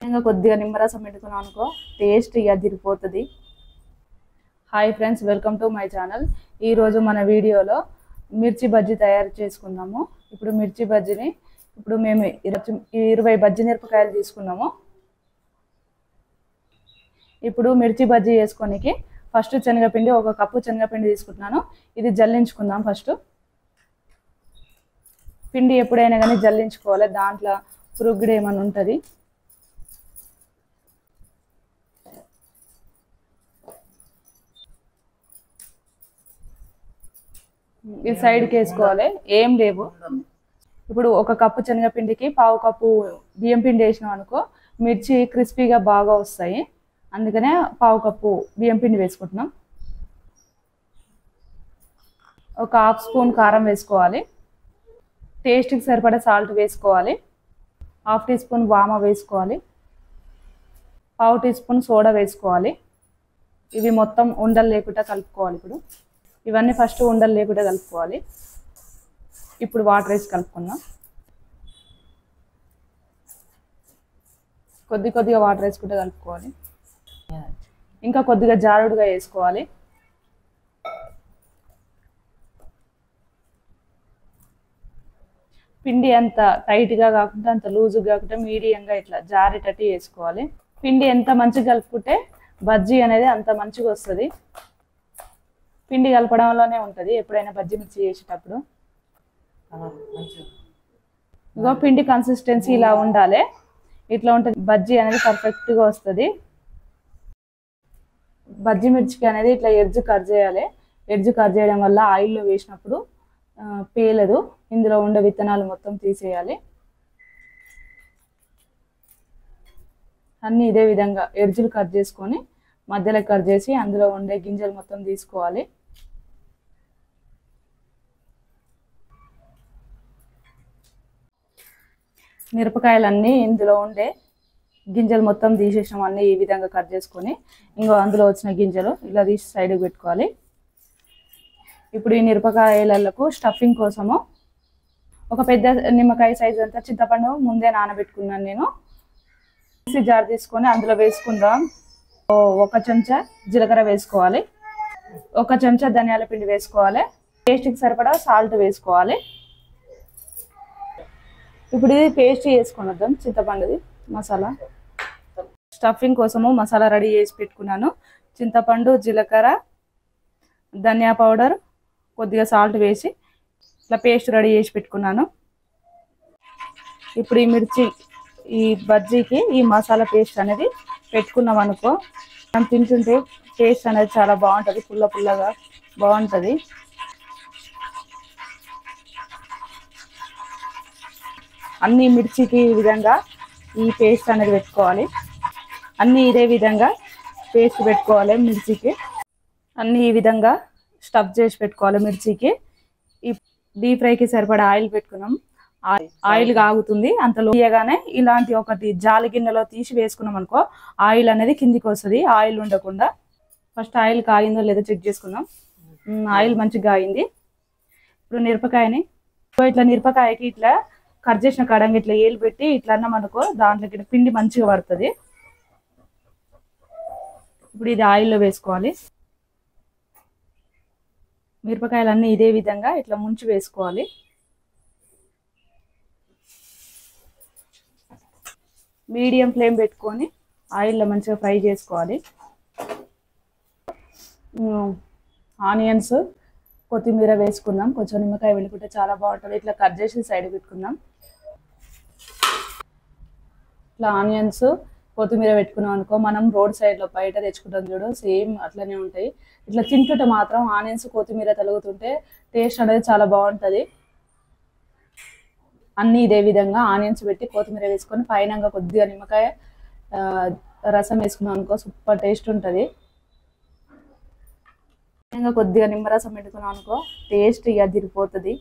ఇంకా కొద్దిగా నిమ్మరసం పెట్టుకున్నాం అనుకో టేస్ట్ ఇక అదిరిపోతుంది. Hi friends, welcome to my channel. ఈరోజు మన వీడియోలో మిర్చి బజ్జీ తయారు చేసుకుందాము. ఇప్పుడు మిర్చి బజ్జీని మేము 20 బజ్జీ మిరపకాయలు తీసుకున్నాము. ఇప్పుడు మిర్చి బజ్జీ చేసుకోనికి ఫస్ట్ శనగపిండి, 1 కప్పు శనగపిండి తీసుకుంటున్నాను. ఇది జల్లించుకుందాం. ఫస్ట్ పిండి ఎప్పుడైనా కానీ జల్లించుకోవాలి, దాంట్లో పురుగుడు ఏమైనా ఉంటుంది. ఇది సైడ్కి వేసుకోవాలి, ఏం లేవు. ఇప్పుడు 1 కప్పు శనగపిండికి 1/2 కప్పు బియ్యం పిండి వేసినాం అనుకో మిర్చి క్రిస్పీగా బాగా వస్తాయి. అందుకనే 1/2 కప్పు బియ్యం పిండి వేసుకుంటున్నాం. 1/2 స్పూన్ కారం వేసుకోవాలి. టేస్ట్కి సరిపడా సాల్ట్ వేసుకోవాలి. 1/2 టీ స్పూన్ వామ వేసుకోవాలి. 1/2 టీ స్పూన్ సోడా వేసుకోవాలి. ఇవి మొత్తం ఉండలు లేకుండా కలుపుకోవాలి. ఇప్పుడు ఇవన్నీ ఫస్ట్ ఉండలు లేకుండా కలుపుకోవాలి. ఇప్పుడు వాటర్ వేసి కలుపుకుందాం. కొద్దిగా వాటర్ వేసుకుంటే కలుపుకోవాలి. ఇంకా కొద్దిగా జారుడుగా వేసుకోవాలి. పిండి అంత టైట్గా కాకుండా అంత లూజుగా కాకుండా మీడియంగా ఇట్లా జారేటట్టు వేసుకోవాలి. పిండి ఎంత మంచిగా కలుపుకుంటే బజ్జీ అనేది అంత మంచిగా వస్తుంది. పిండి కలపడంలోనే ఉంటుంది ఎప్పుడైనా బజ్జీ మిర్చి చేసేటప్పుడు. ఇగో పిండి కన్సిస్టెన్సీ ఇలా ఉండాలి. ఇట్లా ఉంటుంది బజ్జీ అనేది పర్ఫెక్ట్గా వస్తుంది. బజ్జీ మిర్చికి అనేది ఇట్లా ఎడ్జ్ కట్ చేయాలి. ఎడ్జ్ కట్ చేయడం వల్ల ఆయిల్లో వేసినప్పుడు పేలదు. ఇందులో ఉండే విత్తనాలు మొత్తం తీసేయాలి. అన్నీ ఇదే విధంగా ఎడ్జ్లు కట్ చేసుకొని మధ్యలో కట్ చేసి అందులో ఉండే గింజలు మొత్తం తీసుకోవాలి. మిరపకాయలన్నీ ఇందులో ఉండే గింజలు మొత్తం తీసేసాం. అన్నీ ఈ విధంగా కట్ చేసుకొని ఇంకో అందులో వచ్చిన గింజలు ఇలా తీసి సైడ్కి పెట్టుకోవాలి. ఇప్పుడు ఈ మిరపకాయలకు స్టఫింగ్ కోసము 1 పెద్ద నిమ్మకాయ సైజు అంతా చింతపండు ముందే నానబెట్టుకున్నాను నేను. మిక్సీ జార్ తీసుకొని అందులో వేసుకుందాం. 1 చెంచా జీలకర్ర వేసుకోవాలి. 1 చెంచా ధనియాల పిండి వేసుకోవాలి. టేస్ట్కి సరిపడా సాల్ట్ వేసుకోవాలి. ఇప్పుడు ఇది పేస్ట్ చేసుకొని వద్దాం. చింతపండుది మసాలా స్టఫింగ్ కోసము మసాలా రెడీ చేసి పెట్టుకున్నాను. చింతపండు, జీలకర్ర, ధనియా పౌడర్, కొద్దిగా సాల్ట్ వేసి ఇట్లా పేస్ట్ రెడీ చేసి పెట్టుకున్నాను. ఇప్పుడు ఈ బజ్జీకి ఈ మసాలా పేస్ట్ అనేది పెట్టుకున్నాం అనుకో మనం తింటుంటే టేస్ట్ అనేది చాలా బాగుంటుంది. పుల్లగా బాగుంటుంది. అన్ని మిర్చికి ఈ విధంగా ఈ పేస్ట్ అనేది పెట్టుకోవాలి. అన్నీ ఇదే విధంగా పేస్ట్ పెట్టుకోవాలి. మిర్చికి అన్నీ ఈ విధంగా స్టఫ్ చేసి పెట్టుకోవాలి. మిర్చికి ఈ డీప్ ఫ్రైకి సరిపడా ఆయిల్ పెట్టుకున్నాం. ఆయిల్ కాగుతుంది. అంతలో తీయగానే ఇలాంటి ఒకటి జాలి గిన్నెలో తీసి వేసుకున్నాం అనుకో ఆయిల్ అనేది కిందికి వస్తుంది. ఆయిల్ ఉండకుండా ఫస్ట్ ఆయిల్ కాగిందో లేదో చెక్ చేసుకుందాం. ఆయిల్ మంచిగా కాగింది. ఇప్పుడు మిరపకాయకి ఇట్లా కట్ చేసిన కడంగా ఇట్లా ఏలు పెట్టి ఇట్లా అన్నాం అనుకో దాంట్లోకి పిండి మంచిగా పడుతుంది. ఇప్పుడు ఇది ఆయిల్లో వేసుకోవాలి. మిరపకాయలన్నీ ఇదే విధంగా ఇట్లా ముంచి వేసుకోవాలి. మీడియం ఫ్లేమ్ పెట్టుకొని ఆయిల్లో మంచిగా ఫ్రై చేసుకోవాలి. ఆనియన్స్, కొత్తిమీర వేసుకుందాం. కొంచెం నిమ్మకాయ వెళ్ళుకుంటే చాలా బాగుంటుంది. ఇట్లా కట్ చేసి సైడ్ పెట్టుకుందాం. ఇట్లా ఆనియన్స్, కొత్తిమీర పెట్టుకున్నాం అనుకో మనం రోడ్ సైడ్లో బయట తెచ్చుకుంటాం చూడు, సేమ్ అట్లనే ఉంటాయి. ఇట్లా తింటుంటే మాత్రం ఆనియన్స్, కొత్తిమీర తలుగుతుంటే టేస్ట్ అనేది చాలా బాగుంటుంది. అన్నీ ఇదే విధంగా ఆనియన్స్ పెట్టి కొత్తిమీర వేసుకొని పైన కొద్దిగా నిమ్మకాయ రసం వేసుకున్నాం అనుకో సూపర్ టేస్ట్ ఉంటుంది. కొద్దిగా నిమ్మరసం పెట్టుకున్నాం అనుకో టేస్ట్ ఇక అదిరిపోతుంది.